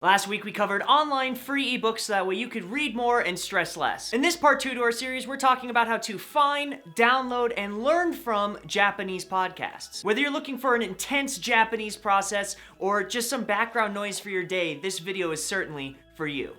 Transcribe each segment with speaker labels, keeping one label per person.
Speaker 1: Last week we covered online free ebooks so that way you could read more and stress less. In this part 2 to our series, we're talking about how to find, download, and learn from Japanese podcasts. Whether you're looking for an intense Japanese process or just some background noise for your day, this video is certainly for you.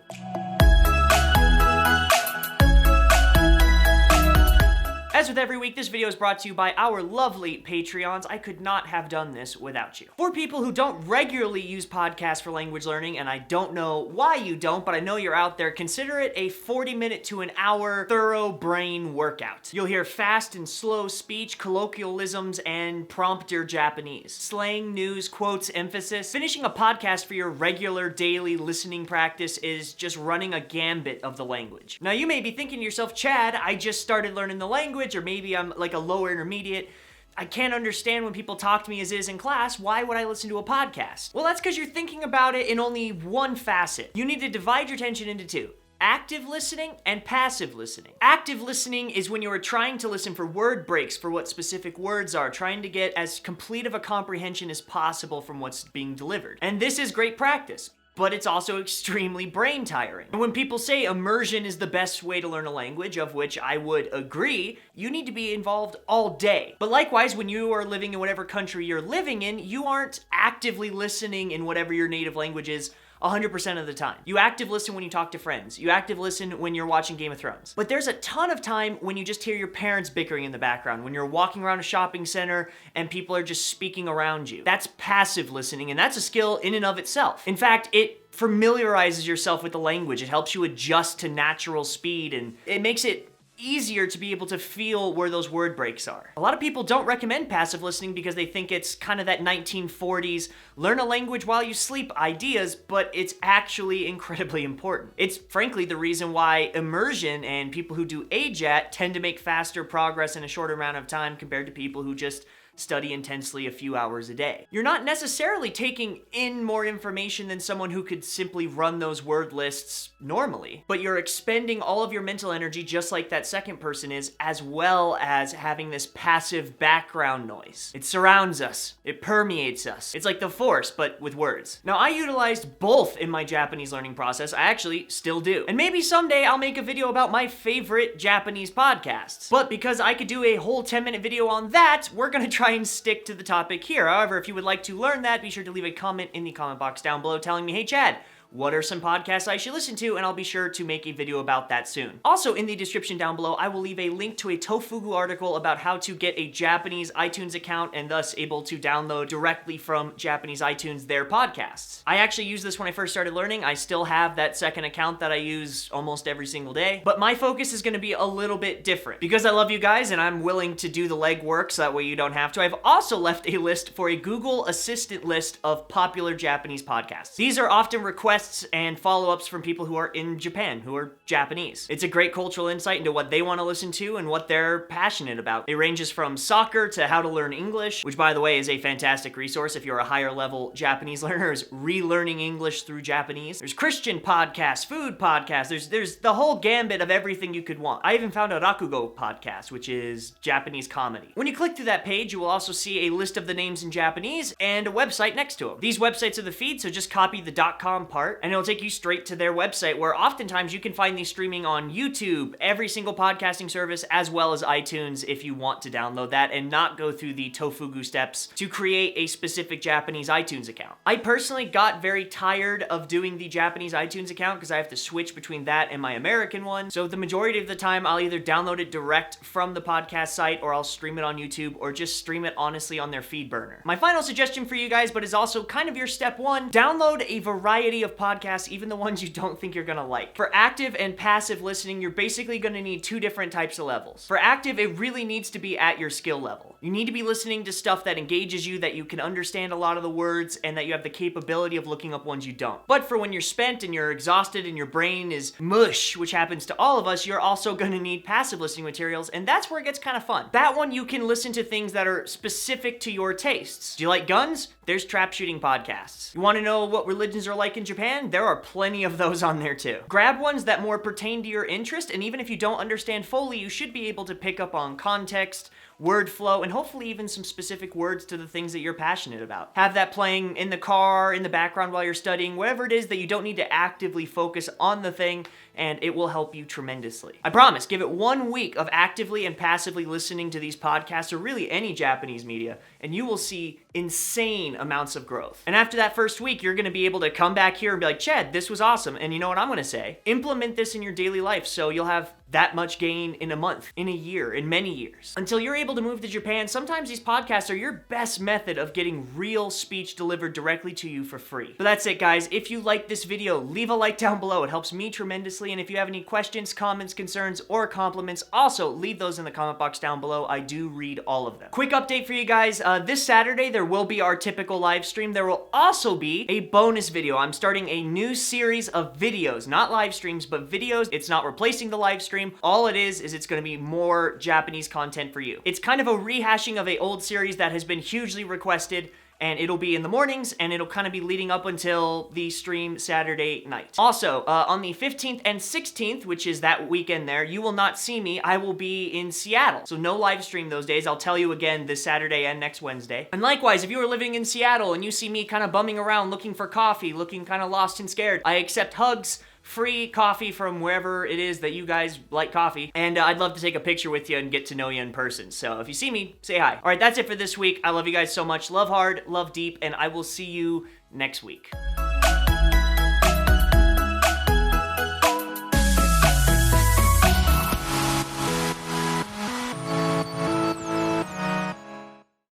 Speaker 1: As with every week, this video is brought to you by our lovely Patreons. I could not have done this without you. For people who don't regularly use podcasts for language learning, and I don't know why you don't, but I know you're out there, consider it a 40-minute to an hour thorough brain workout. You'll hear fast and slow speech, colloquialisms, and prompter Japanese. Slang, news, quotes, emphasis. Finishing a podcast for your regular daily listening practice is just running a gambit of the language. Now you may be thinking to yourself, Chad, I just started learning the language, or maybe I'm like a lower intermediate. I can't understand when people talk to me as is in class. Why would I listen to a podcast? Well, that's because you're thinking about it in only one facet. You need to divide your attention into two: active listening and passive listening. Active listening is when you are trying to listen for word breaks for what specific words are, trying to get as complete of a comprehension as possible from what's being delivered. And this is great practice, but it's also extremely brain tiring. And when people say immersion is the best way to learn a language, of which I would agree, you need to be involved all day. But likewise, when you are living in whatever country you're living in, you aren't actively listening in whatever your native language is 100% of the time. You active listen when you talk to friends. You active listen when you're watching Game of Thrones. But there's a ton of time when you just hear your parents bickering in the background, when you're walking around a shopping center and people are just speaking around you. That's passive listening, and that's a skill in and of itself. In fact, it familiarizes yourself with the language. It helps you adjust to natural speed, and it makes it easier to be able to feel where those word breaks are. A lot of people don't recommend passive listening because they think it's kind of that 1940s learn a language while you sleep ideas, but it's actually incredibly important. It's frankly the reason why immersion and people who do AJAT tend to make faster progress in a shorter amount of time compared to people who just study intensely a few hours a day. You're not necessarily taking in more information than someone who could simply run those word lists normally, but you're expending all of your mental energy just like that second person is, as well as having this passive background noise. It surrounds us. It permeates us. It's like the Force, but with words. Now, I utilized both in my Japanese learning process. I actually still do. And maybe someday I'll make a video about my favorite Japanese podcasts. But because I could do a whole 10-minute video on that, we're gonna try and stick to the topic here. However, if you would like to learn that, be sure to leave a comment in the comment box down below telling me, hey Chad, what are some podcasts I should listen to? And I'll be sure to make a video about that soon. Also, in the description down below, I will leave a link to a Tofugu article about how to get a Japanese iTunes account and thus able to download directly from Japanese iTunes their podcasts. I actually used this when I first started learning. I still have that second account that I use almost every single day, but my focus is going to be a little bit different. Because I love you guys and I'm willing to do the legwork so that way you don't have to, I've also left a list for a Google Assistant list of popular Japanese podcasts. These are often requests and follow-ups from people who are in Japan, who are Japanese. It's a great cultural insight into what they want to listen to and what they're passionate about. It ranges from soccer to how to learn English, which by the way is a fantastic resource if you're a higher level Japanese learner, is relearning English through Japanese. There's Christian podcasts, food podcasts, there's the whole gambit of everything you could want. I even found a Rakugo podcast, which is Japanese comedy. When you click through that page, you will also see a list of the names in Japanese and a website next to them. These websites are the feed, so just copy the .com part and it'll take you straight to their website, where oftentimes you can find these streaming on YouTube, every single podcasting service, as well as iTunes if you want to download that and not go through the Tofugu steps to create a specific Japanese iTunes account. I personally got very tired of doing the Japanese iTunes account because I have to switch between that and my American one. So the majority of the time, I'll either download it direct from the podcast site or I'll stream it on YouTube or just stream it honestly on their feed burner. My final suggestion for you guys, but is also kind of your step one, download a variety of podcasts, even the ones you don't think you're gonna like. For active and passive listening, you're basically gonna need two different types of levels. For active, it really needs to be at your skill level. You need to be listening to stuff that engages you, that you can understand a lot of the words, and that you have the capability of looking up ones you don't. But for when you're spent and you're exhausted and your brain is mush, which happens to all of us, you're also gonna need passive listening materials, and that's where it gets kind of fun. That one, you can listen to things that are specific to your tastes. Do you like guns? There's trap shooting podcasts. You wanna know what religions are like in Japan? There are plenty of those on there too. Grab ones that more pertain to your interest, and even if you don't understand fully, you should be able to pick up on context, word flow, and hopefully even some specific words to the things that you're passionate about. Have that playing in the car, in the background while you're studying, whatever it is that you don't need to actively focus on the thing, and it will help you tremendously. I promise, give it 1 week of actively and passively listening to these podcasts, or really any Japanese media, and you will see insane amounts of growth. And after that first week, you're gonna be able to come back here and be like, Chad, this was awesome. And you know what I'm gonna say? Implement this in your daily life so you'll have that much gain in a month, in a year, in many years. Until you're able to move to Japan, sometimes these podcasts are your best method of getting real speech delivered directly to you for free. But that's it, guys. If you like this video, leave a like down below. It helps me tremendously. And if you have any questions, comments, concerns, or compliments, also leave those in the comment box down below. I do read all of them. Quick update for you guys. This Saturday, there will be our typical live stream. There will also be a bonus video. I'm starting a new series of videos, not live streams, but videos. It's not replacing the live stream. All it is it's going to be more Japanese content for you. It's kind of a rehashing of an old series that has been hugely requested, and it'll be in the mornings, and it'll kind of be leading up until the stream Saturday night. Also, on the 15th and 16th, which is that weekend there, you will not see me. I will be in Seattle. So no live stream those days. I'll tell you again this Saturday and next Wednesday. And likewise, if you are living in Seattle and you see me kind of bumming around looking for coffee, looking kind of lost and scared, I accept hugs, free coffee from wherever it is that you guys like coffee, and I'd love to take a picture with you and get to know you in person. So if you see me, say hi. All right, that's it for this week. I love you guys so much. Love hard, love deep, and I will see you next week.